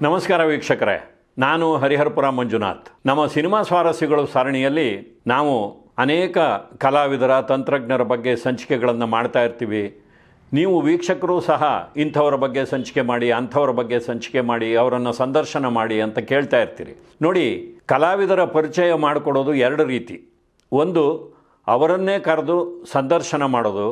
ನಮಸ್ಕಾರ ವೀಕ್ಷಕರೇ, ನಾನು ಹರಿಹರಪುರ ಮಂಜುನಾಥ್. ನಮ್ಮ ಸಿನಿಮಾ ಸ್ವಾರಸ್ಯಗಳು ಸರಣಿಯಲ್ಲಿ ನಾವು ಅನೇಕ ಕಲಾವಿದರ ತಂತ್ರಜ್ಞರ ಬಗ್ಗೆ ಸಂಚಿಕೆಗಳನ್ನು ಮಾಡ್ತಾ ಇರ್ತೀವಿ. ನೀವು ವೀಕ್ಷಕರು ಸಹ ಇಂಥವರ ಬಗ್ಗೆ ಸಂಚಿಕೆ ಮಾಡಿ, ಅಂಥವರ ಬಗ್ಗೆ ಸಂಚಿಕೆ ಮಾಡಿ, ಅವರನ್ನು ಸಂದರ್ಶನ ಮಾಡಿ ಅಂತ ಕೇಳ್ತಾ ಇರ್ತೀರಿ. ನೋಡಿ, ಕಲಾವಿದರ ಪರಿಚಯ ಮಾಡಿಕೊಡೋದು ಎರಡು ರೀತಿ. ಒಂದು, ಅವರನ್ನೇ ಕರೆದು ಸಂದರ್ಶನ ಮಾಡೋದು.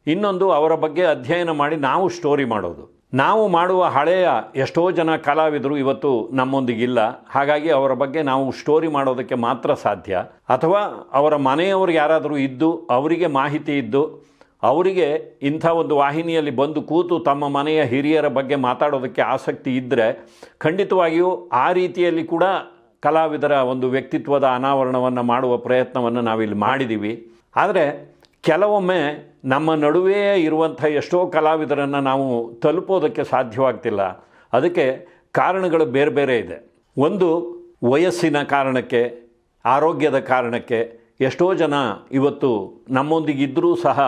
ಇನ್ನೊಂದು, ಅವರ ಬಗ್ಗೆ ಅಧ್ಯಯನ ಮಾಡಿ ನಾವು ಸ್ಟೋರಿ ಮಾಡೋದು. ನಾವು ಮಾಡುವ ಹಳೆಯ ಎಷ್ಟೋ ಜನ ಕಲಾವಿದರು ಇವತ್ತು ನಮ್ಮೊಂದಿಗಿಲ್ಲ. ಹಾಗಾಗಿ ಅವರ ಬಗ್ಗೆ ನಾವು ಸ್ಟೋರಿ ಮಾಡೋದಕ್ಕೆ ಮಾತ್ರ ಸಾಧ್ಯ. ಅಥವಾ ಅವರ ಮನೆಯವರು ಯಾರಾದರೂ ಇದ್ದು, ಅವರಿಗೆ ಮಾಹಿತಿ ಇದ್ದು, ಅವರಿಗೆ ಇಂಥ ಒಂದು ವಾಹಿನಿಯಲ್ಲಿ ಬಂದು ಕೂತು ತಮ್ಮ ಮನೆಯ ಹಿರಿಯರ ಬಗ್ಗೆ ಮಾತಾಡೋದಕ್ಕೆ ಆಸಕ್ತಿ ಇದ್ದರೆ ಖಂಡಿತವಾಗಿಯೂ ಆ ರೀತಿಯಲ್ಲಿ ಕೂಡ ಕಲಾವಿದರ ಒಂದು ವ್ಯಕ್ತಿತ್ವದ ಅನಾವರಣವನ್ನು ಮಾಡುವ ಪ್ರಯತ್ನವನ್ನು ನಾವಿಲ್ಲಿ ಮಾಡಿದ್ದೀವಿ. ಆದರೆ ಕೆಲವೊಮ್ಮೆ ನಮ್ಮ ನಡುವೆಯೇ ಇರುವಂಥ ಎಷ್ಟೋ ಕಲಾವಿದರನ್ನು ನಾವು ತಲುಪೋದಕ್ಕೆ ಸಾಧ್ಯವಾಗ್ತಿಲ್ಲ. ಅದಕ್ಕೆ ಕಾರಣಗಳು ಬೇರೆ ಬೇರೆ ಇದೆ. ಒಂದು, ವಯಸ್ಸಿನ ಕಾರಣಕ್ಕೆ, ಆರೋಗ್ಯದ ಕಾರಣಕ್ಕೆ ಎಷ್ಟೋ ಜನ ಇವತ್ತು ನಮ್ಮೊಂದಿಗಿದ್ದರೂ ಸಹ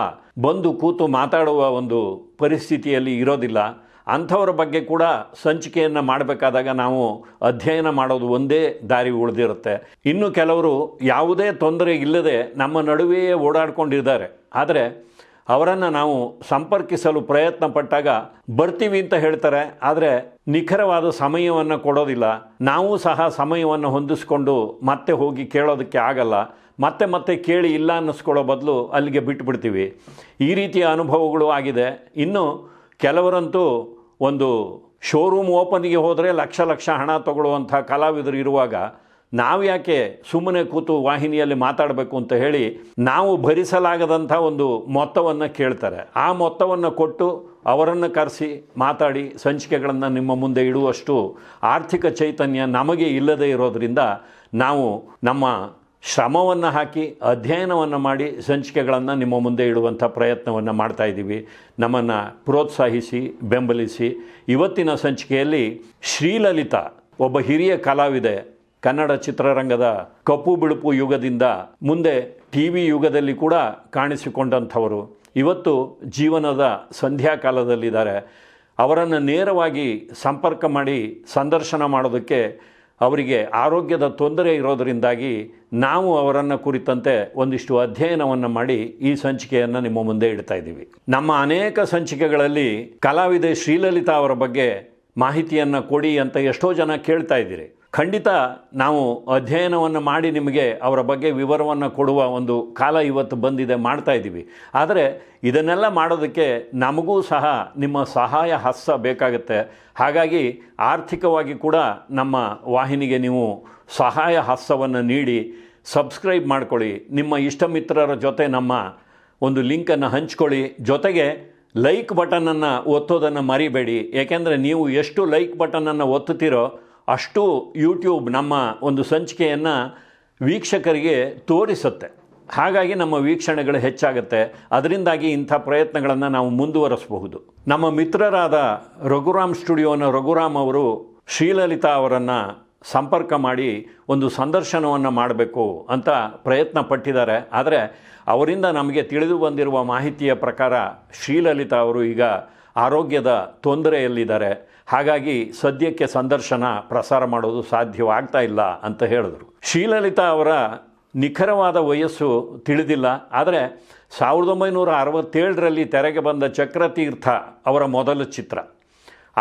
ಬಂದು ಕೂತು ಮಾತಾಡುವ ಒಂದು ಪರಿಸ್ಥಿತಿಯಲ್ಲಿ ಇರೋದಿಲ್ಲ. ಅಂಥವರ ಬಗ್ಗೆ ಕೂಡ ಸಂಚಿಕೆಯನ್ನು ಮಾಡಬೇಕಾದಾಗ ನಾವು ಅಧ್ಯಯನ ಮಾಡೋದು ಒಂದೇ ದಾರಿ ಉಳಿದಿರುತ್ತೆ. ಇನ್ನು ಕೆಲವರು ಯಾವುದೇ ತೊಂದರೆ ಇಲ್ಲದೆ ನಮ್ಮ ನಡುವೆಯೇ ಓಡಾಡ್ಕೊಂಡಿದ್ದಾರೆ. ಆದರೆ ಅವರನ್ನು ನಾವು ಸಂಪರ್ಕಿಸಲು ಪ್ರಯತ್ನ ಪಟ್ಟಾಗ ಬರ್ತೀವಿ ಅಂತ ಹೇಳ್ತಾರೆ, ಆದರೆ ನಿಖರವಾದ ಸಮಯವನ್ನು ಕೊಡೋದಿಲ್ಲ. ನಾವು ಸಹ ಸಮಯವನ್ನು ಹೊಂದಿಸ್ಕೊಂಡು ಮತ್ತೆ ಹೋಗಿ ಕೇಳೋದಕ್ಕೆ ಆಗಲ್ಲ. ಮತ್ತೆ ಕೇಳಿ ಇಲ್ಲ ಅನ್ನಿಸ್ಕೊಳ್ಳೋ ಬದಲು ಅಲ್ಲಿಗೆ ಬಿಟ್ಟುಬಿಡ್ತೀವಿ. ಈ ರೀತಿಯ ಅನುಭವಗಳು ಆಗಿದೆ. ಇನ್ನು ಕೆಲವರಂತೂ ಒಂದು ಶೋರೂಮ್ ಓಪನಿಗೆ ಹೋದರೆ ಲಕ್ಷ ಹಣ ತಗೊಳ್ಳುವಂಥ ಕಲಾವಿದರು ಇರುವಾಗ ನಾವು ಯಾಕೆ ಸುಮ್ಮನೆ ಕೂತು ವಾಹಿನಿಯಲ್ಲಿ ಮಾತಾಡಬೇಕು ಅಂತ ಹೇಳಿ ನಾವು ಭರಿಸಲಾಗದಂಥ ಒಂದು ಮೊತ್ತವನ್ನು ಕೇಳ್ತಾರೆ. ಆ ಮೊತ್ತವನ್ನು ಕೊಟ್ಟು ಅವರನ್ನು ಕರೆಸಿ ಮಾತಾಡಿ ಸಂಚಿಕೆಗಳನ್ನು ನಿಮ್ಮ ಮುಂದೆ ಇಡುವಷ್ಟು ಆರ್ಥಿಕ ಚೈತನ್ಯ ನಮಗೆ ಇಲ್ಲದೇ ಇರೋದರಿಂದ ನಾವು ನಮ್ಮ ಶ್ರಮವನ್ನು ಹಾಕಿ ಅಧ್ಯಯನವನ್ನು ಮಾಡಿ ಸಂಚಿಕೆಗಳನ್ನು ನಿಮ್ಮ ಮುಂದೆ ಇಡುವಂಥ ಪ್ರಯತ್ನವನ್ನು ಮಾಡ್ತಾಯಿದ್ದೀವಿ. ನಮ್ಮನ್ನು ಪ್ರೋತ್ಸಾಹಿಸಿ ಬೆಂಬಲಿಸಿ. ಇವತ್ತಿನ ಸಂಚಿಕೆಯಲ್ಲಿ ಶ್ರೀಲಲಿತಾ ಒಬ್ಬ ಹಿರಿಯ ಕಲಾವಿದೆ. ಕನ್ನಡ ಚಿತ್ರರಂಗದ ಕಪ್ಪು ಬಿಳುಪು ಯುಗದಿಂದ ಮುಂದೆ ಟಿ ವಿ ಯುಗದಲ್ಲಿ ಕೂಡ ಕಾಣಿಸಿಕೊಂಡಂಥವರು ಇವತ್ತು ಜೀವನದ ಸಂಧ್ಯಾಕಾಲದಲ್ಲಿದ್ದಾರೆ. ಅವರನ್ನು ನೇರವಾಗಿ ಸಂಪರ್ಕ ಮಾಡಿ ಸಂದರ್ಶನ ಮಾಡೋದಕ್ಕೆ ಅವರಿಗೆ ಆರೋಗ್ಯದ ತೊಂದರೆ ಇರೋದರಿಂದಾಗಿ ನಾವು ಅವರನ್ನು ಕುರಿತಂತೆ ಒಂದಿಷ್ಟು ಅಧ್ಯಯನವನ್ನು ಮಾಡಿ ಈ ಸಂಚಿಕೆಯನ್ನು ನಿಮ್ಮ ಮುಂದೆ ಇಡ್ತಾ ಇದ್ದೀವಿ. ನಮ್ಮ ಅನೇಕ ಸಂಚಿಕೆಗಳಲ್ಲಿ ಕಲಾವಿದೆ ಶ್ರೀಲಲಿತಾ ಅವರ ಬಗ್ಗೆ ಮಾಹಿತಿಯನ್ನು ಕೊಡಿ ಅಂತ ಎಷ್ಟೋ ಜನ ಕೇಳ್ತಾ ಇದ್ದೀರಿ. ಖಂಡಿತ ನಾವು ಅಧ್ಯಯನವನ್ನು ಮಾಡಿ ನಿಮಗೆ ಅವರ ಬಗ್ಗೆ ವಿವರವನ್ನು ಕೊಡುವ ಒಂದು ಕಾಲ ಇವತ್ತು ಬಂದಿದೆ, ಮಾಡ್ತಾ ಇದ್ದೀವಿ. ಆದರೆ ಇದನ್ನೆಲ್ಲ ಮಾಡೋದಕ್ಕೆ ನಮಗೂ ಸಹ ನಿಮ್ಮ ಸಹಾಯ ಹಸ್ತ ಬೇಕಾಗುತ್ತೆ. ಹಾಗಾಗಿ ಆರ್ಥಿಕವಾಗಿ ಕೂಡ ನಮ್ಮ ವಾಹಿನಿಗೆ ನೀವು ಸಹಾಯ ಹಸ್ತವನ್ನು ನೀಡಿ ಸಬ್ಸ್ಕ್ರೈಬ್ ಮಾಡ್ಕೊಳ್ಳಿ. ನಿಮ್ಮ ಇಷ್ಟ ಮಿತ್ರರ ಜೊತೆ ನಮ್ಮ ಒಂದು ಲಿಂಕನ್ನು ಹಂಚ್ಕೊಳ್ಳಿ. ಜೊತೆಗೆ ಲೈಕ್ ಬಟನನ್ನು ಒತ್ತೋದನ್ನು ಮರಿಬೇಡಿ. ಏಕೆಂದರೆ ನೀವು ಎಷ್ಟು ಲೈಕ್ ಬಟನನ್ನು ಒತ್ತುತ್ತೀರೋ ಅಷ್ಟು ಯೂಟ್ಯೂಬ್ ನಮ್ಮ ಒಂದು ಸಂಚಿಕೆಯನ್ನು ವೀಕ್ಷಕರಿಗೆ ತೋರಿಸುತ್ತೆ. ಹಾಗಾಗಿ ನಮ್ಮ ವೀಕ್ಷಣೆಗಳು ಹೆಚ್ಚಾಗುತ್ತೆ. ಅದರಿಂದಾಗಿ ಇಂಥ ಪ್ರಯತ್ನಗಳನ್ನು ನಾವು ಮುಂದುವರಿಸಬಹುದು. ನಮ್ಮ ಮಿತ್ರರಾದ ರಘುರಾಮ್ ಸ್ಟುಡಿಯೋನ ರಘುರಾಮ್ ಅವರು ಶ್ರೀಲಲಿತಾ ಅವರನ್ನು ಸಂಪರ್ಕ ಮಾಡಿ ಒಂದು ಸಂದರ್ಶನವನ್ನು ಮಾಡಬೇಕು ಅಂತ ಪ್ರಯತ್ನ ಪಟ್ಟಿದ್ದಾರೆ. ಆದರೆ ಅವರಿಂದ ನಮಗೆ ತಿಳಿದು ಬಂದಿರುವ ಮಾಹಿತಿಯ ಪ್ರಕಾರ ಶ್ರೀಲಲಿತಾ ಅವರು ಈಗ ಆರೋಗ್ಯದ ತೊಂದರೆಯಲ್ಲಿದ್ದಾರೆ. ಹಾಗಾಗಿ ಸದ್ಯಕ್ಕೆ ಸಂದರ್ಶನ ಪ್ರಸಾರ ಮಾಡೋದು ಸಾಧ್ಯವಾಗ್ತಾ ಇಲ್ಲ ಅಂತ ಹೇಳಿದ್ರು. ಶ್ರೀಲಲಿತಾ ಅವರ ನಿಖರವಾದ ವಯಸ್ಸು ತಿಳಿದಿಲ್ಲ. ಆದರೆ 1967ರಲ್ಲಿ ತೆರೆಗೆ ಬಂದ ಚಕ್ರತೀರ್ಥ ಅವರ ಮೊದಲ ಚಿತ್ರ.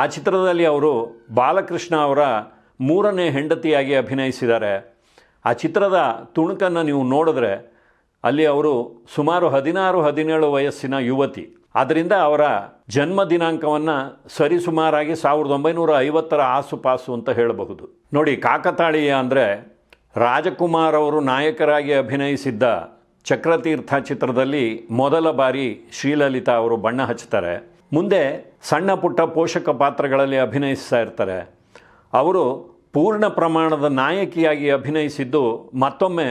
ಆ ಚಿತ್ರದಲ್ಲಿ ಅವರು ಬಾಲಕೃಷ್ಣ ಅವರ 3ನೇ ಹೆಂಡತಿಯಾಗಿ ಅಭಿನಯಿಸಿದ್ದಾರೆ. ಆ ಚಿತ್ರದ ತುಣುಕನ್ನು ನೀವು ನೋಡಿದ್ರೆ ಅಲ್ಲಿ ಅವರು ಸುಮಾರು 16-17 ವಯಸ್ಸಿನ ಯುವತಿ. ಆದ್ದರಿಂದ ಅವರ ಜನ್ಮ ದಿನಾಂಕವನ್ನು ಸರಿಸುಮಾರಾಗಿ 1950ರ ಆಸುಪಾಸು ಅಂತ ಹೇಳಬಹುದು. ನೋಡಿ, ಕಾಕತಾಳೀಯ ಅಂದರೆ ರಾಜಕುಮಾರ್ ಅವರು ನಾಯಕರಾಗಿ ಅಭಿನಯಿಸಿದ್ದ ಚಕ್ರತೀರ್ಥ ಚಿತ್ರದಲ್ಲಿ ಮೊದಲ ಬಾರಿ ಶ್ರೀಲಲಿತಾ ಅವರು ಬಣ್ಣ ಹಚ್ತಾರೆ. ಮುಂದೆ ಸಣ್ಣ ಪುಟ್ಟ ಪೋಷಕ ಪಾತ್ರಗಳಲ್ಲಿ ಅಭಿನಯಿಸ್ತಾ ಇರ್ತಾರೆ. ಅವರು ಪೂರ್ಣ ಪ್ರಮಾಣದ ನಾಯಕಿಯಾಗಿ ಅಭಿನಯಿಸಿದ್ದು ಮತ್ತೊಮ್ಮೆ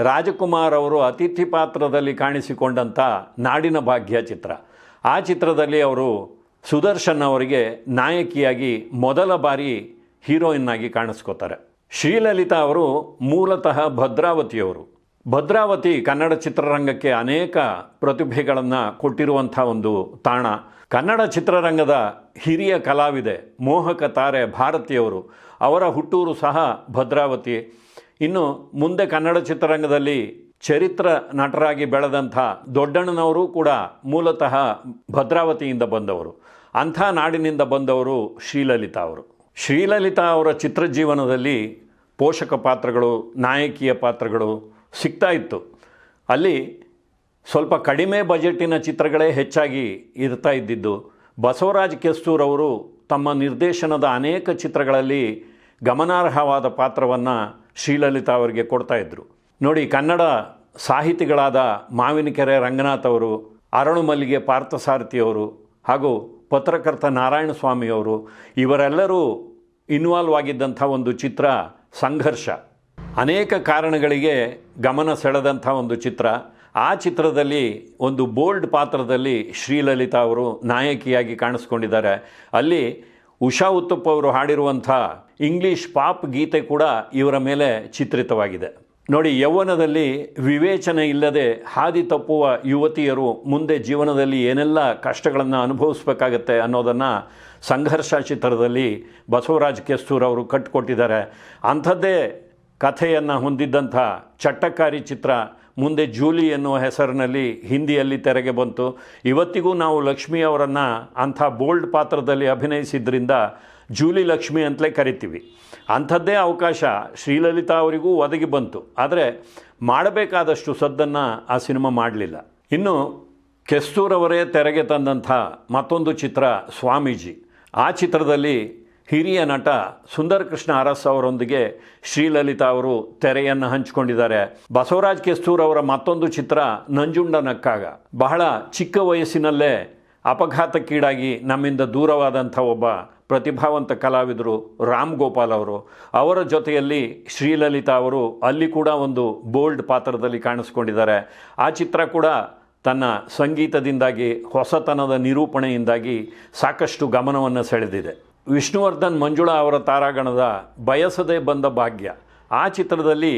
ರಾಜಕುಮಾರ್ ಅವರು ಅತಿಥಿ ಪಾತ್ರದಲ್ಲಿ ಕಾಣಿಸಿಕೊಂಡಂಥ ನಾಡಿನ ಭಾಗ್ಯ ಚಿತ್ರ. ಆ ಚಿತ್ರದಲ್ಲಿ ಅವರು ಸುದರ್ಶನ್ ಅವರಿಗೆ ನಾಯಕಿಯಾಗಿ ಮೊದಲ ಬಾರಿ ಹೀರೋಯಿನ್ ಆಗಿ ಕಾಣಿಸ್ಕೋತಾರೆ. ಶ್ರೀಲಲಿತಾ ಅವರು ಮೂಲತಃ ಭದ್ರಾವತಿಯವರು. ಭದ್ರಾವತಿ ಕನ್ನಡ ಚಿತ್ರರಂಗಕ್ಕೆ ಅನೇಕ ಪ್ರತಿಭೆಗಳನ್ನು ಕೊಟ್ಟಿರುವಂಥ ಒಂದು ತಾಣ. ಕನ್ನಡ ಚಿತ್ರರಂಗದ ಹಿರಿಯ ಕಲಾವಿದೆ, ಮೋಹಕ ತಾರೆ ಭಾರತಿಯವರು. ಅವರ ಹುಟ್ಟೂರು ಸಹ ಭದ್ರಾವತಿ. ಇನ್ನು ಮುಂದೆ ಕನ್ನಡ ಚಿತ್ರರಂಗದಲ್ಲಿ ಚರಿತ್ರ ನಟರಾಗಿ ಬೆಳೆದಂಥ ದೊಡ್ಡಣ್ಣನವರು ಕೂಡ ಮೂಲತಃ ಭದ್ರಾವತಿಯಿಂದ ಬಂದವರು. ಅಂಥ ನಾಡಿನಿಂದ ಬಂದವರು ಶ್ರೀಲಲಿತಾ ಅವರು. ಶ್ರೀಲಲಿತಾ ಅವರ ಚಿತ್ರಜೀವನದಲ್ಲಿ ಪೋಷಕ ಪಾತ್ರಗಳು, ನಾಯಕಿಯ ಪಾತ್ರಗಳು ಸಿಗ್ತಾ ಇತ್ತು. ಅಲ್ಲಿ ಸ್ವಲ್ಪ ಕಡಿಮೆ ಬಜೆಟಿನ ಚಿತ್ರಗಳೇ ಹೆಚ್ಚಾಗಿ ಇರ್ತಾ ಇದ್ದಿದ್ದು. ಬಸವರಾಜ್ ಕೆಸ್ತೂರ್ ಅವರು ತಮ್ಮ ನಿರ್ದೇಶನದ ಅನೇಕ ಚಿತ್ರಗಳಲ್ಲಿ ಗಮನಾರ್ಹವಾದ ಪಾತ್ರವನ್ನು ಶ್ರೀಲಲಿತಾ ಅವರಿಗೆ ಕೊಡ್ತಾಯಿದ್ರು. ನೋಡಿ, ಕನ್ನಡ ಸಾಹಿತಿಗಳಾದ ಮಾವಿನಕೆರೆ ರಂಗನಾಥ್ ಅವರು, ಅರಳುಮಲ್ಲಿಗೆ ಪಾರ್ಥಸಾರಥಿಯವರು ಹಾಗೂ ಪತ್ರಕರ್ತ ನಾರಾಯಣ ಸ್ವಾಮಿಯವರು ಇವರೆಲ್ಲರೂ ಇನ್ವಾಲ್ವ್ ಆಗಿದ್ದಂಥ ಒಂದು ಚಿತ್ರ ಸಂಘರ್ಷ. ಅನೇಕ ಕಾರಣಗಳಿಗೆ ಗಮನ ಸೆಳೆದಂಥ ಒಂದು ಚಿತ್ರ. ಆ ಚಿತ್ರದಲ್ಲಿ ಒಂದು ಬೋಲ್ಡ್ ಪಾತ್ರದಲ್ಲಿ ಶ್ರೀಲಲಿತಾ ಅವರು ನಾಯಕಿಯಾಗಿ ಕಾಣಿಸ್ಕೊಂಡಿದ್ದಾರೆ. ಅಲ್ಲಿ ಉಷಾ ಉತ್ತಪ್ಪ ಅವರು ಹಾಡಿರುವಂಥ ಇಂಗ್ಲೀಷ್ ಪಾಪ್ ಗೀತೆ ಕೂಡ ಇವರ ಮೇಲೆ ಚಿತ್ರಿತವಾಗಿದೆ. ನೋಡಿ, ಯೌವನದಲ್ಲಿ ವಿವೇಚನೆ ಇಲ್ಲದೆ ಹಾದಿ ತಪ್ಪುವ ಯುವತಿಯರು ಮುಂದೆ ಜೀವನದಲ್ಲಿ ಏನೆಲ್ಲ ಕಷ್ಟಗಳನ್ನು ಅನುಭವಿಸ್ಬೇಕಾಗತ್ತೆ ಅನ್ನೋದನ್ನು ಸಂಘರ್ಷ ಚಿತ್ರದಲ್ಲಿ ಬಸವರಾಜ್ ಕೆಸ್ತೂರ್ ಅವರು ಕಟ್ಟಿಕೊಟ್ಟಿದ್ದಾರೆ. ಅಂಥದ್ದೇ ಕಥೆಯನ್ನು ಹೊಂದಿದ್ದಂಥ ಚಟ್ಟಕ್ಕಾರಿ ಚಿತ್ರ ಮುಂದೆ ಜೂಲಿ ಎನ್ನುವ ಹೆಸರಿನಲ್ಲಿ ಹಿಂದಿಯಲ್ಲಿ ತೆರೆಗೆ ಬಂತು. ಇವತ್ತಿಗೂ ನಾವು ಲಕ್ಷ್ಮಿ ಅವರನ್ನು ಅಂಥ ಬೋಲ್ಡ್ ಪಾತ್ರದಲ್ಲಿ ಅಭಿನಯಿಸಿದ್ರಿಂದ ಜೂಲಿ ಲಕ್ಷ್ಮಿ ಅಂತಲೇ ಕರಿತೀವಿ. ಅಂಥದ್ದೇ ಅವಕಾಶ ಶ್ರೀಲಲಿತಾ ಅವರಿಗೂ ಒದಗಿ ಬಂತು. ಆದರೆ ಮಾಡಬೇಕಾದಷ್ಟು ಸದ್ದನ್ನು ಆ ಸಿನಿಮಾ ಮಾಡಲಿಲ್ಲ. ಇನ್ನು ಕೆಸ್ತೂರ್ ಅವರೇ ತೆರೆಗೆ ತಂದಂಥ ಮತ್ತೊಂದು ಚಿತ್ರ ಸ್ವಾಮೀಜಿ. ಆ ಚಿತ್ರದಲ್ಲಿ ಹಿರಿಯ ನಟ ಸುಂದರ್ ಕೃಷ್ಣ ಅರಸ್ ಅವರೊಂದಿಗೆ ಶ್ರೀಲಲಿತಾ ಅವರು ತೆರೆಯನ್ನು ಹಂಚಿಕೊಂಡಿದ್ದಾರೆ. ಬಸವರಾಜ್ ಕೆಸ್ತೂರ್ ಅವರ ಮತ್ತೊಂದು ಚಿತ್ರ ನಂಜುಂಡ ನಕ್ಕಾಗ. ಬಹಳ ಚಿಕ್ಕ ವಯಸ್ಸಿನಲ್ಲೇ ಅಪಘಾತಕ್ಕೀಡಾಗಿ ನಮ್ಮಿಂದ ದೂರವಾದಂಥ ಒಬ್ಬ ಪ್ರತಿಭಾವಂತ ಕಲಾವಿದರು ರಾಮ್ ಗೋಪಾಲ್ ಅವರು. ಅವರ ಜೊತೆಯಲ್ಲಿ ಶ್ರೀಲಲಿತಾ ಅವರು ಅಲ್ಲಿ ಕೂಡ ಒಂದು ಬೋಲ್ಡ್ ಪಾತ್ರದಲ್ಲಿ ಕಾಣಿಸ್ಕೊಂಡಿದ್ದಾರೆ. ಆ ಚಿತ್ರ ಕೂಡ ತನ್ನ ಸಂಗೀತದಿಂದಾಗಿ, ಹೊಸತನದ ನಿರೂಪಣೆಯಿಂದಾಗಿ ಸಾಕಷ್ಟು ಗಮನವನ್ನು ಸೆಳೆದಿದೆ. ವಿಷ್ಣುವರ್ಧನ್ ಮಂಜುಳಾ ಅವರ ತಾರಾಗಣದ ಬಯಸದೇ ಬಂದ ಭಾಗ್ಯ. ಆ ಚಿತ್ರದಲ್ಲಿ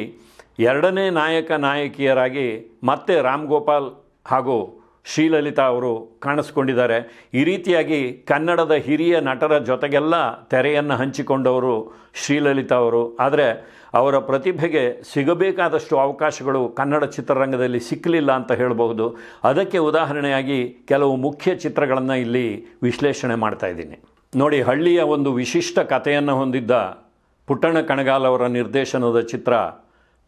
ಎರಡನೇ ನಾಯಕಿಯರಾಗಿ ಮತ್ತೆ ರಾಮ್ ಗೋಪಾಲ್ ಹಾಗೂ ಶ್ರೀಲಲಿತಾ ಅವರು ಕಾಣಿಸ್ಕೊಂಡಿದ್ದಾರೆ. ಈ ರೀತಿಯಾಗಿ ಕನ್ನಡದ ಹಿರಿಯ ನಟರ ಜೊತೆಗೆಲ್ಲ ತೆರೆಯನ್ನು ಹಂಚಿಕೊಂಡವರು ಶ್ರೀಲಲಿತಾ ಅವರು. ಆದರೆ ಅವರ ಪ್ರತಿಭೆಗೆ ಸಿಗಬೇಕಾದಷ್ಟು ಅವಕಾಶಗಳು ಕನ್ನಡ ಚಿತ್ರರಂಗದಲ್ಲಿ ಸಿಕ್ಕಲಿಲ್ಲ ಅಂತ ಹೇಳಬಹುದು. ಅದಕ್ಕೆ ಉದಾಹರಣೆಯಾಗಿ ಕೆಲವು ಮುಖ್ಯ ಚಿತ್ರಗಳನ್ನು ಇಲ್ಲಿ ವಿಶ್ಲೇಷಣೆ ಮಾಡ್ತಾ ಇದ್ದೀನಿ. ನೋಡಿ, ಹಳ್ಳಿಯ ಒಂದು ವಿಶಿಷ್ಟ ಕಥೆಯನ್ನು ಹೊಂದಿದ್ದ ಪುಟ್ಟಣ್ಣ ಕಣಗಾಲ್ ಅವರ ನಿರ್ದೇಶನದ ಚಿತ್ರ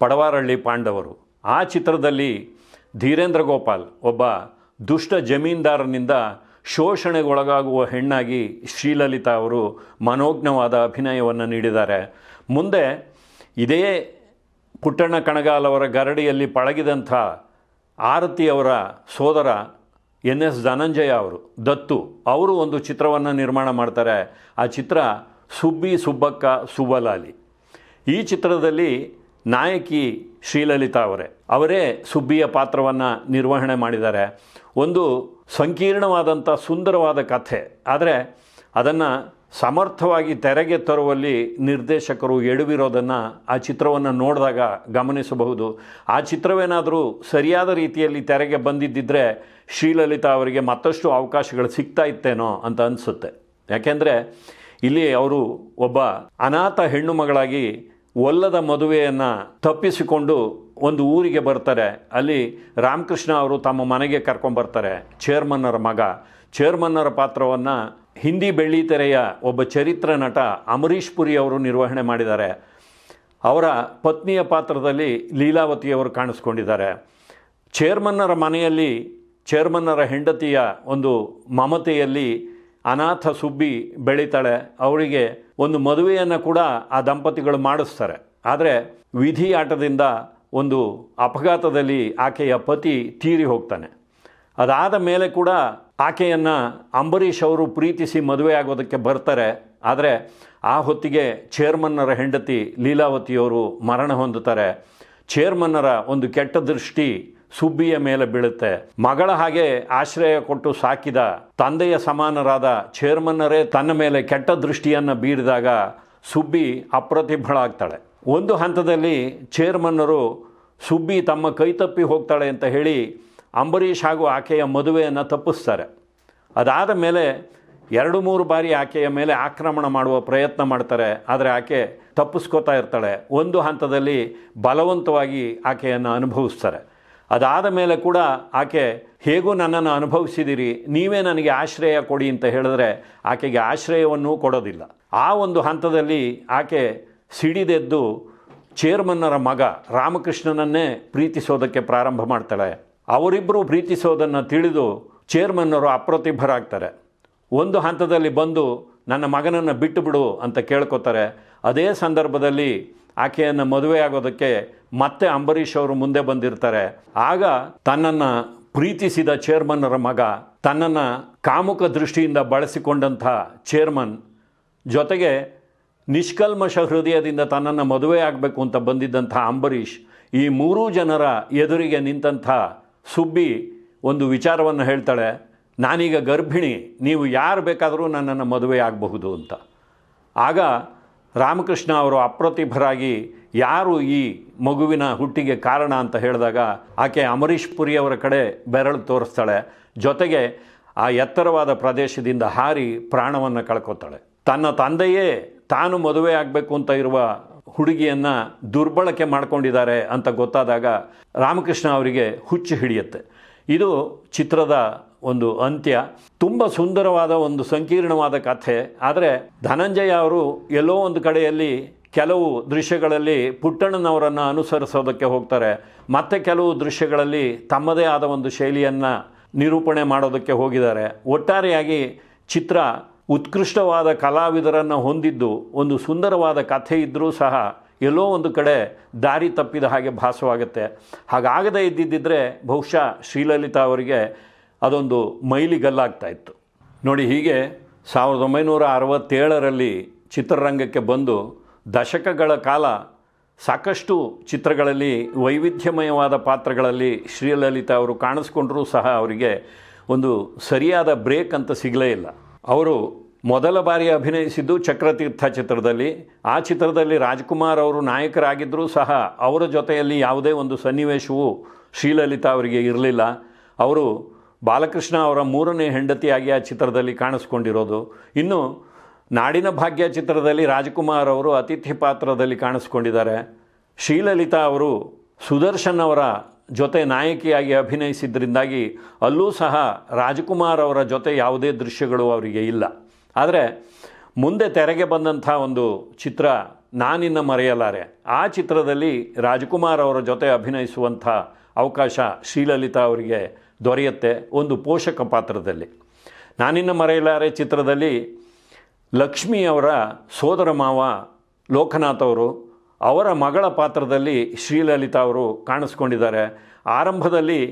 ಪಡವಾರಳ್ಳಿ ಪಾಂಡವರು. ಆ ಚಿತ್ರದಲ್ಲಿ ಧೀರೇಂದ್ರ ಗೋಪಾಲ್ ಒಬ್ಬ ದುಷ್ಟ ಜಮೀನ್ದಾರನಿಂದ ಶೋಷಣೆಗೊಳಗಾಗುವ ಹೆಣ್ಣಾಗಿ ಶ್ರೀಲಲಿತಾ ಅವರು ಮನೋಜ್ಞವಾದ ಅಭಿನಯವನ್ನು ನೀಡಿದ್ದಾರೆ. ಮುಂದೆ ಇದೇ ಪುಟ್ಟಣ್ಣ ಕಣಗಾಲ್ ಅವರ ಗರಡಿಯಲ್ಲಿ ಪಳಗಿದಂಥ ಆರತಿಯವರ ಸೋದರ NS ಧನಂಜಯ ಅವರು, ದತ್ತು ಅವರು ಒಂದು ಚಿತ್ರವನ್ನು ನಿರ್ಮಾಣ ಮಾಡ್ತಾರೆ. ಆ ಚಿತ್ರ ಸುಬ್ಬಿ ಸುಬ್ಬಕ್ಕ ಸುಬ್ಬಲಾಲಿ. ಈ ಚಿತ್ರದಲ್ಲಿ ನಾಯಕಿ ಶ್ರೀಲಲಿತಾ ಅವರೇ ಸುಬ್ಬಿಯ ಪಾತ್ರವನ್ನು ನಿರ್ವಹಣೆ ಮಾಡಿದ್ದಾರೆ. ಒಂದು ಸಂಕೀರ್ಣವಾದಂಥ ಸುಂದರವಾದ ಕಥೆ. ಆದರೆ ಅದನ್ನು ಸಮರ್ಥವಾಗಿ ತೆರೆಗೆ ತರುವಲ್ಲಿ ನಿರ್ದೇಶಕರು ಎಡವಿರೋದನ್ನು ಆ ಚಿತ್ರವನ್ನು ನೋಡಿದಾಗ ಗಮನಿಸಬಹುದು. ಆ ಚಿತ್ರವೇನಾದರೂ ಸರಿಯಾದ ರೀತಿಯಲ್ಲಿ ತೆರೆಗೆ ಬಂದಿದ್ದರೆ ಶ್ರೀಲಲಿತಾ ಅವರಿಗೆ ಮತ್ತಷ್ಟು ಅವಕಾಶಗಳು ಸಿಗ್ತಾ ಇತ್ತೇನೋ ಅಂತ ಅನಿಸುತ್ತೆ. ಯಾಕೆಂದರೆ ಇಲ್ಲಿ ಅವರು ಒಬ್ಬ ಅನಾಥ ಹೆಣ್ಣು ಮಗಳಾಗಿ ಒಲ್ಲದ ಮದುವೆಯನ್ನು ತಪ್ಪಿಸಿಕೊಂಡು ಒಂದು ಊರಿಗೆ ಬರ್ತಾರೆ. ಅಲ್ಲಿ ರಾಮಕೃಷ್ಣ ಅವರು ತಮ್ಮ ಮನೆಗೆ ಕರ್ಕೊಂಬರ್ತಾರೆ. ಚೇರ್ಮನ್ನರ ಮಗ. ಚೇರ್ಮನ್ನರ ಪಾತ್ರವನ್ನು ಹಿಂದಿ ಬೆಳ್ಳಿತೆರೆಯ ಒಬ್ಬ ಚರಿತ್ರ ನಟ ಅಮರೀಶ್ ಪುರಿ ಅವರು ನಿರ್ವಹಣೆ ಮಾಡಿದ್ದಾರೆ. ಅವರ ಪತ್ನಿಯ ಪಾತ್ರದಲ್ಲಿ ಲೀಲಾವತಿಯವರು ಕಾಣಿಸ್ಕೊಂಡಿದ್ದಾರೆ. ಚೇರ್ಮನ್ನರ ಮನೆಯಲ್ಲಿ ಚೇರ್ಮನ್ನರ ಹೆಂಡತಿಯ ಒಂದು ಮಮತೆಯಲ್ಲಿ ಅನಾಥ ಸುಬ್ಬಿ ಬೆಳೀತಾಳೆ. ಅವರಿಗೆ ಒಂದು ಮದುವೆಯನ್ನು ಕೂಡ ಆ ದಂಪತಿಗಳು ಮಾಡಿಸ್ತಾರೆ. ಆದರೆ ವಿಧಿ ಆಟದಿಂದ ಒಂದು ಅಪಘಾತದಲ್ಲಿ ಆಕೆಯ ಪತಿ ತೀರಿ ಹೋಗ್ತಾನೆ. ಅದಾದ ಮೇಲೆ ಕೂಡ ಆಕೆಯನ್ನು ಅಂಬರೀಷ್ ಅವರು ಪ್ರೀತಿಸಿ ಮದುವೆ ಆಗೋದಕ್ಕೆ ಬರ್ತಾರೆ. ಆದರೆ ಆ ಹೊತ್ತಿಗೆ ಚೇರ್ಮನ್ನರ ಹೆಂಡತಿ ಲೀಲಾವತಿಯವರು ಮರಣ ಹೊಂದುತ್ತಾರೆ. ಚೇರ್ಮನ್ನರ ಒಂದು ಕೆಟ್ಟ ದೃಷ್ಟಿ ಸುಬ್ಬಿಯ ಮೇಲೆ ಬೀಳುತ್ತೆ. ಮಗಳ ಹಾಗೆ ಆಶ್ರಯ ಕೊಟ್ಟು ಸಾಕಿದ ತಂದೆಯ ಸಮಾನರಾದ ಚೇರ್ಮನ್ನರೇ ತನ್ನ ಮೇಲೆ ಕೆಟ್ಟ ದೃಷ್ಟಿಯನ್ನು ಬೀರಿದಾಗ ಸುಬ್ಬಿ ಅಪ್ರತಿಭಳಾಗ್ತಾಳೆ. ಒಂದು ಹಂತದಲ್ಲಿ ಚೇರ್ಮನ್ನರು ಸುಬ್ಬಿ ತಮ್ಮ ಕೈ ತಪ್ಪಿ ಹೋಗ್ತಾಳೆ ಅಂತ ಹೇಳಿ ಅಂಬರೀಷ್ ಹಾಗೂ ಆಕೆಯ ಮದುವೆಯನ್ನು ತಪ್ಪಿಸ್ತಾರೆ. ಅದಾದ ಮೇಲೆ 2-3 ಬಾರಿ ಆಕೆಯ ಮೇಲೆ ಆಕ್ರಮಣ ಮಾಡುವ ಪ್ರಯತ್ನ ಮಾಡ್ತಾರೆ. ಆದರೆ ಆಕೆ ತಪ್ಪಿಸ್ಕೋತಾ ಇರ್ತಾಳೆ. ಒಂದು ಹಂತದಲ್ಲಿ ಬಲವಂತವಾಗಿ ಆಕೆಯನ್ನು ಅನುಭವಿಸ್ತಾರೆ. ಅದಾದ ಮೇಲೆ ಕೂಡ ಆಕೆ ಹೇಗೂ ನನ್ನನ್ನು ಅನುಭವಿಸಿದಿರಿ, ನೀವೇ ನನಗೆ ಆಶ್ರಯ ಕೊಡಿ ಅಂತ ಹೇಳಿದ್ರೆ ಆಕೆಗೆ ಆಶ್ರಯವನ್ನೂ ಕೊಡೋದಿಲ್ಲ. ಆ ಒಂದು ಹಂತದಲ್ಲಿ ಆಕೆ ಸಿಡಿದೆದ್ದು ಚೇರ್ಮನ್ನರ ಮಗ ರಾಮಕೃಷ್ಣನನ್ನೇ ಪ್ರೀತಿಸೋದಕ್ಕೆ ಪ್ರಾರಂಭ ಮಾಡ್ತಾಳೆ. ಅವರಿಬ್ಬರು ಪ್ರೀತಿಸೋದನ್ನು ತಿಳಿದು ಚೇರ್ಮನ್ನರು ಅಪ್ರತಿಭರಾಗ್ತಾರೆ. ಒಂದು ಹಂತದಲ್ಲಿ ಬಂದು ನನ್ನ ಮಗನನ್ನು ಬಿಟ್ಟು ಬಿಡು ಅಂತ ಕೇಳ್ಕೊತಾರೆ. ಅದೇ ಸಂದರ್ಭದಲ್ಲಿ ಆಕೆಯನ್ನು ಮದುವೆ ಆಗೋದಕ್ಕೆ ಮತ್ತೆ ಅಂಬರೀಷ್ ಅವರು ಮುಂದೆ ಬಂದಿರ್ತಾರೆ. ಆಗ ತನ್ನನ್ನು ಪ್ರೀತಿಸಿದ ಚೇರ್ಮನ್ನರ ಮಗ, ತನ್ನನ್ನು ಕಾಮುಕ ದೃಷ್ಟಿಯಿಂದ ಬಳಸಿಕೊಂಡಂಥ ಚೇರ್ಮನ್ ಜೊತೆಗೆ ನಿಷ್ಕಲ್ಮಶ ಹೃದಯದಿಂದ ತನ್ನನ್ನು ಮದುವೆ ಆಗಬೇಕು ಅಂತ ಬಂದಿದ್ದಂಥ ಅಂಬರೀಷ್, ಈ 3 ಜನರ ಎದುರಿಗೆ ನಿಂತಂಥ ಸುಬ್ಬಿ ಒಂದು ವಿಚಾರವನ್ನು ಹೇಳ್ತಾಳೆ, ನಾನೀಗ ಗರ್ಭಿಣಿ, ನೀವು ಯಾರು ಬೇಕಾದರೂ ನನ್ನನ್ನು ಮದುವೆ ಆಗಬಹುದು ಅಂತ. ಆಗ ರಾಮಕೃಷ್ಣ ಅವರು ಅಪ್ರತಿಭರಾಗಿ ಯಾರು ಈ ಮಗುವಿನ ಹುಟ್ಟಿಗೆ ಕಾರಣ ಅಂತ ಹೇಳಿದಾಗ ಆಕೆ ಅಮರೀಶ್ ಪುರಿಯವರ ಕಡೆ ಬೆರಳು ತೋರಿಸ್ತಾಳೆ. ಜೊತೆಗೆ ಆ ಎತ್ತರವಾದ ಪ್ರದೇಶದಿಂದ ಹಾರಿ ಪ್ರಾಣವನ್ನು ಕಳ್ಕೊತಾಳೆ. ತನ್ನ ತಂದೆಯೇ ತಾನು ಮದುವೆ ಆಗಬೇಕು ಅಂತ ಇರುವ ಹುಡುಗಿಯನ್ನು ದುರ್ಬಳಕೆ ಮಾಡ್ಕೊಂಡಿದ್ದಾರೆ ಅಂತ ಗೊತ್ತಾದಾಗ ರಾಮಕೃಷ್ಣ ಅವರಿಗೆ ಹುಚ್ಚು ಹಿಡಿಯುತ್ತೆ. ಇದು ಚಿತ್ರದ ಒಂದು ಅಂತ್ಯ. ತುಂಬ ಸುಂದರವಾದ ಒಂದು ಸಂಕೀರ್ಣವಾದ ಕಥೆ. ಆದರೆ ಧನಂಜಯ ಅವರು ಎಲ್ಲೋ ಒಂದು ಕಡೆಯಲ್ಲಿ ಕೆಲವು ದೃಶ್ಯಗಳಲ್ಲಿ ಪುಟ್ಟಣ್ಣನವರನ್ನು ಅನುಸರಿಸೋದಕ್ಕೆ ಹೋಗ್ತಾರೆ, ಮತ್ತು ಕೆಲವು ದೃಶ್ಯಗಳಲ್ಲಿ ತಮ್ಮದೇ ಆದ ಒಂದು ಶೈಲಿಯನ್ನು ನಿರೂಪಣೆ ಮಾಡೋದಕ್ಕೆ ಹೋಗಿದ್ದಾರೆ. ಒಟ್ಟಾರೆಯಾಗಿ ಚಿತ್ರ ಉತ್ಕೃಷ್ಟವಾದ ಕಲಾವಿದರನ್ನು ಹೊಂದಿದ್ದು ಒಂದು ಸುಂದರವಾದ ಕಥೆ ಇದ್ದರೂ ಸಹ ಎಲ್ಲೋ ಒಂದು ಕಡೆ ದಾರಿ ತಪ್ಪಿದ ಹಾಗೆ ಭಾಸವಾಗುತ್ತೆ. ಹಾಗಾಗದೇ ಇದ್ದಿದ್ದರೆ ಬಹುಶಃ ಶ್ರೀಲಲಿತಾ ಅವರಿಗೆ ಅದೊಂದು ಮೈಲಿಗಲ್ಲಾಗ್ತಾಯಿತ್ತು. ನೋಡಿ, ಹೀಗೆ 1967ರಲ್ಲಿ ಚಿತ್ರರಂಗಕ್ಕೆ ಬಂದು ದಶಕಗಳ ಕಾಲ ಸಾಕಷ್ಟು ಚಿತ್ರಗಳಲ್ಲಿ ವೈವಿಧ್ಯಮಯವಾದ ಪಾತ್ರಗಳಲ್ಲಿ ಶ್ರೀಲಲಿತಾ ಅವರು ಕಾಣಿಸ್ಕೊಂಡ್ರೂ ಸಹ ಅವರಿಗೆ ಒಂದು ಸರಿಯಾದ ಬ್ರೇಕ್ ಅಂತ ಸಿಗಲೇ ಇಲ್ಲ. ಅವರು ಮೊದಲ ಬಾರಿ ಅಭಿನಯಿಸಿದ್ದು ಚಕ್ರತೀರ್ಥ ಚಿತ್ರದಲ್ಲಿ. ಆ ಚಿತ್ರದಲ್ಲಿ ರಾಜ್ಕುಮಾರ್ ಅವರು ನಾಯಕರಾಗಿದ್ದರೂ ಸಹ ಅವರ ಜೊತೆಯಲ್ಲಿ ಯಾವುದೇ ಒಂದು ಸನ್ನಿವೇಶವು ಶ್ರೀಲಲಿತಾ ಅವರಿಗೆ ಇರಲಿಲ್ಲ. ಅವರು ಬಾಲಕೃಷ್ಣ ಅವರ 3ನೇ ಹೆಂಡತಿಯಾಗಿ ಆ ಚಿತ್ರದಲ್ಲಿ ಕಾಣಿಸ್ಕೊಂಡಿರೋದು. ಇನ್ನು ನಾಡಿನ ಭಾಗ್ಯ ಚಿತ್ರದಲ್ಲಿ ರಾಜ್ಕುಮಾರ್ ಅವರು ಅತಿಥಿ ಪಾತ್ರದಲ್ಲಿ ಕಾಣಿಸ್ಕೊಂಡಿದ್ದಾರೆ. ಶ್ರೀಲಲಿತಾ ಅವರು ಸುದರ್ಶನ್ ಅವರ ಜೊತೆ ನಾಯಕಿಯಾಗಿ ಅಭಿನಯಿಸಿದ್ರಿಂದಾಗಿ ಅಲ್ಲೂ ಸಹ ರಾಜ್ಕುಮಾರ್ ಅವರ ಜೊತೆ ಯಾವುದೇ ದೃಶ್ಯಗಳು ಅವರಿಗೆ ಇಲ್ಲ. ಆದರೆ ಮುಂದೆ ತೆರೆಗೆ ಬಂದಂಥ ಒಂದು ಚಿತ್ರ ನಾನಿನ್ನ ಮರೆಯಲಾರೆ, ಆ ಚಿತ್ರದಲ್ಲಿ ರಾಜ್ಕುಮಾರ್ ಅವರ ಜೊತೆ ಅಭಿನಯಿಸುವಂಥ ಅವಕಾಶ ಶ್ರೀಲಲಿತಾ ಅವರಿಗೆ ದೊರೆಯುತ್ತೆ, ಒಂದು ಪೋಷಕ ಪಾತ್ರದಲ್ಲಿ. ನಾನಿನ್ನ ಮರೆಯಲಾರೆ ಚಿತ್ರದಲ್ಲಿ ಲಕ್ಷ್ಮಿ ಅವರ ಸೋದರ ಮಾವ ಲೋಕನಾಥ್ ಅವರು, ಅವರ ಮಗಳ ಪಾತ್ರದಲ್ಲಿ ಶ್ರೀಲಲಿತಾ ಅವರು ಕಾಣಿಸ್ಕೊಂಡಿದ್ದಾರೆ. ಆರಂಭದಲ್ಲಿ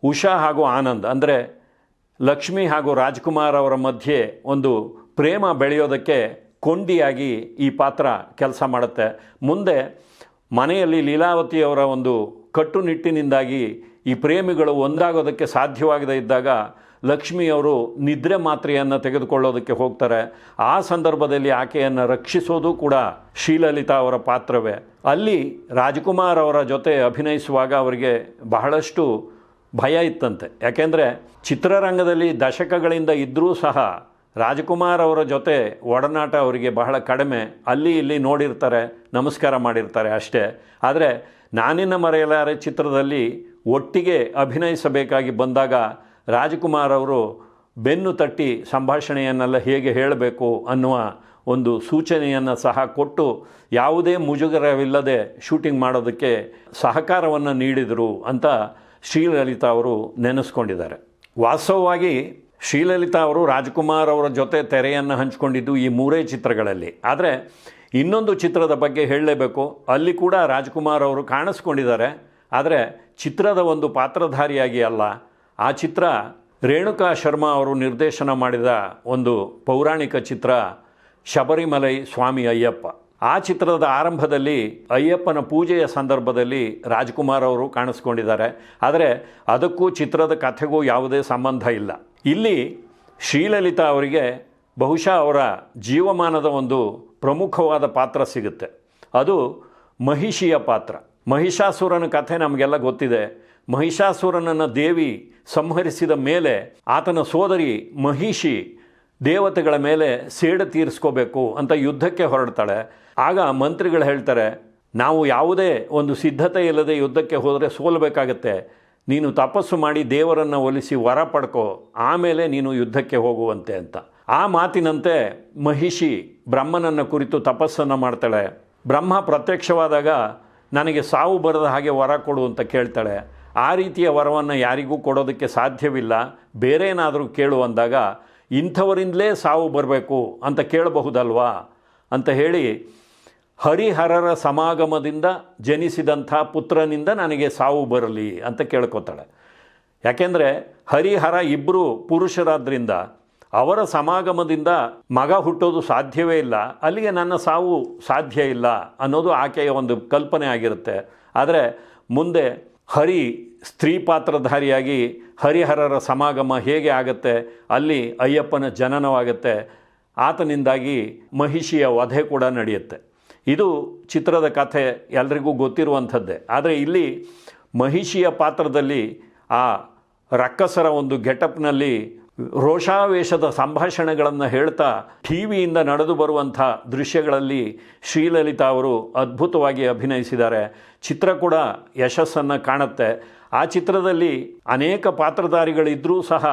ಉಷಾ ಹಾಗೂ ಆನಂದ್, ಅಂದರೆ ಲಕ್ಷ್ಮಿ ಹಾಗೂ ರಾಜ್ಕುಮಾರ್ ಅವರ ಮಧ್ಯೆ ಒಂದು ಪ್ರೇಮ ಬೆಳೆಯೋದಕ್ಕೆ ಕೊಂಡಿಯಾಗಿ ಈ ಪಾತ್ರ ಕೆಲಸ ಮಾಡುತ್ತೆ. ಮುಂದೆ ಮನೆಯಲ್ಲಿ ಲೀಲಾವತಿಯವರ ಒಂದು ಕಟ್ಟುನಿಟ್ಟಿನಿಂದಾಗಿ ಈ ಪ್ರೇಮಿಗಳು ಒಂದಾಗೋದಕ್ಕೆ ಸಾಧ್ಯವಾಗದೇ ಇದ್ದಾಗ ಲಕ್ಷ್ಮಿಯವರು ನಿದ್ರೆ ಮಾತ್ರೆಯನ್ನು ತೆಗೆದುಕೊಳ್ಳೋದಕ್ಕೆ ಹೋಗ್ತಾರೆ. ಆ ಸಂದರ್ಭದಲ್ಲಿ ಆಕೆಯನ್ನು ರಕ್ಷಿಸೋದು ಕೂಡ ಶ್ರೀಲಲಿತಾ ಅವರ ಪಾತ್ರವೇ. ಅಲ್ಲಿ ರಾಜ್ಕುಮಾರ್ ಅವರ ಜೊತೆ ಅಭಿನಯಿಸುವಾಗ ಅವರಿಗೆ ಬಹಳಷ್ಟು ಭಯ ಇತ್ತಂತೆ. ಯಾಕೆಂದರೆ ಚಿತ್ರರಂಗದಲ್ಲಿ ದಶಕಗಳಿಂದ ಇದ್ದರೂ ಸಹ ರಾಜ್ಕುಮಾರ್ ಅವರ ಜೊತೆ ಒಡನಾಟ ಅವರಿಗೆ ಬಹಳ ಕಡಿಮೆ. ಅಲ್ಲಿ ಇಲ್ಲಿ ನೋಡಿರ್ತಾರೆ, ನಮಸ್ಕಾರ ಮಾಡಿರ್ತಾರೆ ಅಷ್ಟೇ. ಆದರೆ ನಾನಿನ್ನ ಮರೆಯಲಾರೆ ಚಿತ್ರದಲ್ಲಿ ಒಟ್ಟಿಗೆ ಅಭಿನಯಿಸಬೇಕಾಗಿ ಬಂದಾಗ ರಾಜ್ಕುಮಾರ್ ಅವರು ಬೆನ್ನು ತಟ್ಟಿ ಸಂಭಾಷಣೆಯನ್ನೆಲ್ಲ ಹೇಗೆ ಹೇಳಬೇಕು ಅನ್ನುವ ಒಂದು ಸೂಚನೆಯನ್ನು ಸಹ ಕೊಟ್ಟು ಯಾವುದೇ ಮುಜುಗರವಿಲ್ಲದೆ ಶೂಟಿಂಗ್ ಮಾಡೋದಕ್ಕೆ ಸಹಕಾರವನ್ನು ನೀಡಿದರು ಅಂತ ಶ್ರೀಲಲಿತಾ ಅವರು ನೆನೆಸ್ಕೊಂಡಿದ್ದಾರೆ. ವಾಸ್ತವವಾಗಿ ಶ್ರೀಲಲಿತಾ ಅವರು ರಾಜ್ಕುಮಾರ್ ಅವರ ಜೊತೆ ತೆರೆಯನ್ನು ಹಂಚಿಕೊಂಡಿದ್ದು ಈ 3 ಚಿತ್ರಗಳಲ್ಲಿ. ಆದರೆ ಇನ್ನೊಂದು ಚಿತ್ರದ ಬಗ್ಗೆ ಹೇಳಲೇಬೇಕು. ಅಲ್ಲಿ ಕೂಡ ರಾಜ್ಕುಮಾರ್ ಅವರು ಕಾಣಿಸ್ಕೊಂಡಿದ್ದಾರೆ, ಆದರೆ ಚಿತ್ರದ ಒಂದು ಪಾತ್ರಧಾರಿಯಾಗಿ ಅಲ್ಲ. ಆ ಚಿತ್ರ ರೇಣುಕಾ ಶರ್ಮಾ ಅವರು ನಿರ್ದೇಶನ ಮಾಡಿದ ಒಂದು ಪೌರಾಣಿಕ ಚಿತ್ರ ಶಬರಿಮಲೈ ಸ್ವಾಮಿ ಅಯ್ಯಪ್ಪ. ಆ ಚಿತ್ರದ ಆರಂಭದಲ್ಲಿ ಅಯ್ಯಪ್ಪನ ಪೂಜೆಯ ಸಂದರ್ಭದಲ್ಲಿ ರಾಜ್ಕುಮಾರ್ ಅವರು ಕಾಣಿಸ್ಕೊಂಡಿದ್ದಾರೆ. ಆದರೆ ಅದಕ್ಕೂ ಚಿತ್ರದ ಕಥೆಗೂ ಯಾವುದೇ ಸಂಬಂಧ ಇಲ್ಲ. ಇಲ್ಲಿ ಶ್ರೀಲಲಿತಾ ಅವರಿಗೆ ಬಹುಶಃ ಅವರ ಜೀವಮಾನದ ಒಂದು ಪ್ರಮುಖವಾದ ಪಾತ್ರ ಸಿಗುತ್ತೆ. ಅದು ಮಹಿಷಿಯ ಪಾತ್ರ. ಮಹಿಷಾಸುರನ ಕಥೆ ನಮಗೆಲ್ಲ ಗೊತ್ತಿದೆ. ಮಹಿಷಾಸುರನನ್ನು ದೇವಿ ಸಂಹರಿಸಿದ ಮೇಲೆ ಆತನ ಸೋದರಿ ಮಹಿಷಿ ದೇವತೆಗಳ ಮೇಲೆ ಸೇಡು ತೀರಿಸ್ಕೋಬೇಕು ಅಂತ ಯುದ್ಧಕ್ಕೆ ಹೊರಡ್ತಾಳೆ. ಆಗ ಮಂತ್ರಿಗಳು ಹೇಳ್ತಾರೆ, ನಾವು ಯಾವುದೇ ಒಂದು ಸಿದ್ಧತೆ ಇಲ್ಲದೆ ಯುದ್ಧಕ್ಕೆ ಹೋದರೆ ಸೋಲಬೇಕಾಗತ್ತೆ, ನೀನು ತಪಸ್ಸು ಮಾಡಿ ದೇವರನ್ನು ಒಲಿಸಿ ವರ ಪಡ್ಕೋ, ಆಮೇಲೆ ನೀನು ಯುದ್ಧಕ್ಕೆ ಹೋಗುವಂತೆ ಅಂತ. ಆ ಮಾತಿನಂತೆ ಮಹಿಷಿ ಬ್ರಹ್ಮನನ್ನು ಕುರಿತು ತಪಸ್ಸನ್ನು ಮಾಡ್ತಾಳೆ. ಬ್ರಹ್ಮ ಪ್ರತ್ಯಕ್ಷವಾದಾಗ ನನಗೆ ಸಾವು ಬರದ ಹಾಗೆ ವರ ಕೊಡು ಅಂತ ಕೇಳ್ತಾಳೆ. ಆ ರೀತಿಯ ವರವನ್ನು ಯಾರಿಗೂ ಕೊಡೋದಕ್ಕೆ ಸಾಧ್ಯವಿಲ್ಲ, ಬೇರೆ ಏನಾದರೂ ಕೇಳು ಅಂದಾಗ ಇಂಥವರಿಂದಲೇ ಸಾವು ಬರಬೇಕು ಅಂತ ಕೇಳಬಹುದಲ್ವಾ ಅಂತ ಹೇಳಿ ಹರಿಹರರ ಸಮಾಗಮದಿಂದ ಜನಿಸಿದಂಥ ಪುತ್ರನಿಂದ ನನಗೆ ಸಾವು ಬರಲಿ ಅಂತ ಕೇಳ್ಕೊತಾಳೆ. ಯಾಕೆಂದರೆ ಹರಿಹರ ಇಬ್ಬರು ಪುರುಷರಾದ್ರಿಂದ ಅವರ ಸಮಾಗಮದಿಂದ ಮಗ ಹುಟ್ಟೋದು ಸಾಧ್ಯವೇ ಇಲ್ಲ, ಅಲ್ಲಿಗೆ ನನ್ನ ಸಾವು ಸಾಧ್ಯ ಇಲ್ಲ ಅನ್ನೋದು ಆಕೆಯ ಒಂದು ಕಲ್ಪನೆ ಆಗಿರುತ್ತೆ. ಆದರೆ ಮುಂದೆ ಹರಿ ಸ್ತ್ರೀ ಪಾತ್ರಧಾರಿಯಾಗಿ ಹರಿಹರರ ಸಮಾಗಮ ಹೇಗೆ ಆಗುತ್ತೆ, ಅಲ್ಲಿ ಅಯ್ಯಪ್ಪನ ಜನನವಾಗುತ್ತೆ, ಆತನಿಂದಾಗಿ ಮಹಿಷಿಯ ವಧೆ ಕೂಡ ನಡೆಯುತ್ತೆ. ಇದು ಚಿತ್ರದ ಕಥೆ ಎಲ್ರಿಗೂ ಗೊತ್ತಿರುವಂಥದ್ದೇ. ಆದರೆ ಇಲ್ಲಿ ಮಹಿಷಿಯ ಪಾತ್ರದಲ್ಲಿ ಆ ರಕ್ಕಸರ ಒಂದು ಗೆಟಪ್ನಲ್ಲಿ ರೋಷಾವೇಶದ ಸಂಭಾಷಣೆಗಳನ್ನು ಹೇಳ್ತಾ ಟಿ ವಿಯಿಂದ ನಡೆದು ಬರುವಂಥ ದೃಶ್ಯಗಳಲ್ಲಿ ಶ್ರೀಲಲಿತಾ ಅವರು ಅದ್ಭುತವಾಗಿ ಅಭಿನಯಿಸಿದ್ದಾರೆ. ಚಿತ್ರ ಕೂಡ ಯಶಸ್ಸನ್ನು ಕಾಣುತ್ತೆ. ಆ ಚಿತ್ರದಲ್ಲಿ ಅನೇಕ ಪಾತ್ರಧಾರಿಗಳಿದ್ದರೂ ಸಹ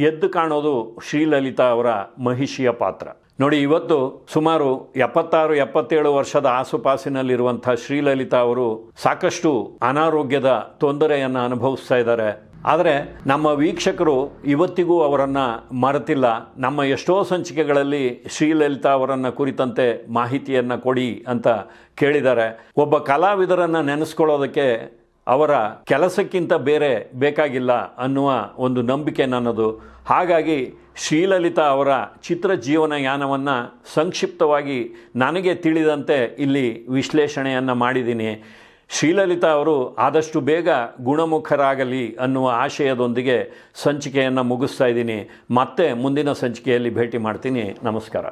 ಎದ್ದು ಕಾಣೋದು ಶ್ರೀಲಲಿತಾ ಅವರ ಮಹಿಷಿಯ ಪಾತ್ರ. ನೋಡಿ, ಇವತ್ತು ಸುಮಾರು 76-77 ವರ್ಷದ ಆಸುಪಾಸಿನಲ್ಲಿರುವಂಥ ಶ್ರೀಲಲಿತಾ ಅವರು ಸಾಕಷ್ಟು ಅನಾರೋಗ್ಯದ ತೊಂದರೆಯನ್ನು ಅನುಭವಿಸ್ತಾ ಇದ್ದಾರೆ. ಆದರೆ ನಮ್ಮ ವೀಕ್ಷಕರು ಇವತ್ತಿಗೂ ಅವರನ್ನು ಮರೆತಿಲ್ಲ. ನಮ್ಮ ಎಷ್ಟೋ ಸಂಚಿಕೆಗಳಲ್ಲಿ ಶ್ರೀಲಲಿತಾ ಅವರನ್ನು ಕುರಿತಂತೆ ಮಾಹಿತಿಯನ್ನು ಕೊಡಿ ಅಂತ ಕೇಳಿದ್ದಾರೆ. ಒಬ್ಬ ಕಲಾವಿದರನ್ನು ನೆನೆಸ್ಕೊಳ್ಳೋದಕ್ಕೆ ಅವರ ಕೆಲಸಕ್ಕಿಂತ ಬೇರೆ ಬೇಕಾಗಿಲ್ಲ ಅನ್ನುವ ಒಂದು ನಂಬಿಕೆ ನನ್ನದು. ಹಾಗಾಗಿ ಶ್ರೀಲಲಿತಾ ಅವರ ಚಿತ್ರ ಜೀವನಯಾನವನ್ನು ಸಂಕ್ಷಿಪ್ತವಾಗಿ ನನಗೆ ತಿಳಿದಂತೆ ಇಲ್ಲಿ ವಿಶ್ಲೇಷಣೆಯನ್ನು ಮಾಡಿದ್ದೀನಿ. ಶ್ರೀಲಲಿತಾ ಅವರು ಆದಷ್ಟು ಬೇಗ ಗುಣಮುಖರಾಗಲಿ ಅನ್ನುವ ಆಶಯದೊಂದಿಗೆ ಸಂಚಿಕೆಯನ್ನು ಮುಗಿಸ್ತಾ ಇದ್ದೀನಿ. ಮತ್ತೆ ಮುಂದಿನ ಸಂಚಿಕೆಯಲ್ಲಿ ಭೇಟಿ ಮಾಡ್ತೀನಿ. ನಮಸ್ಕಾರ.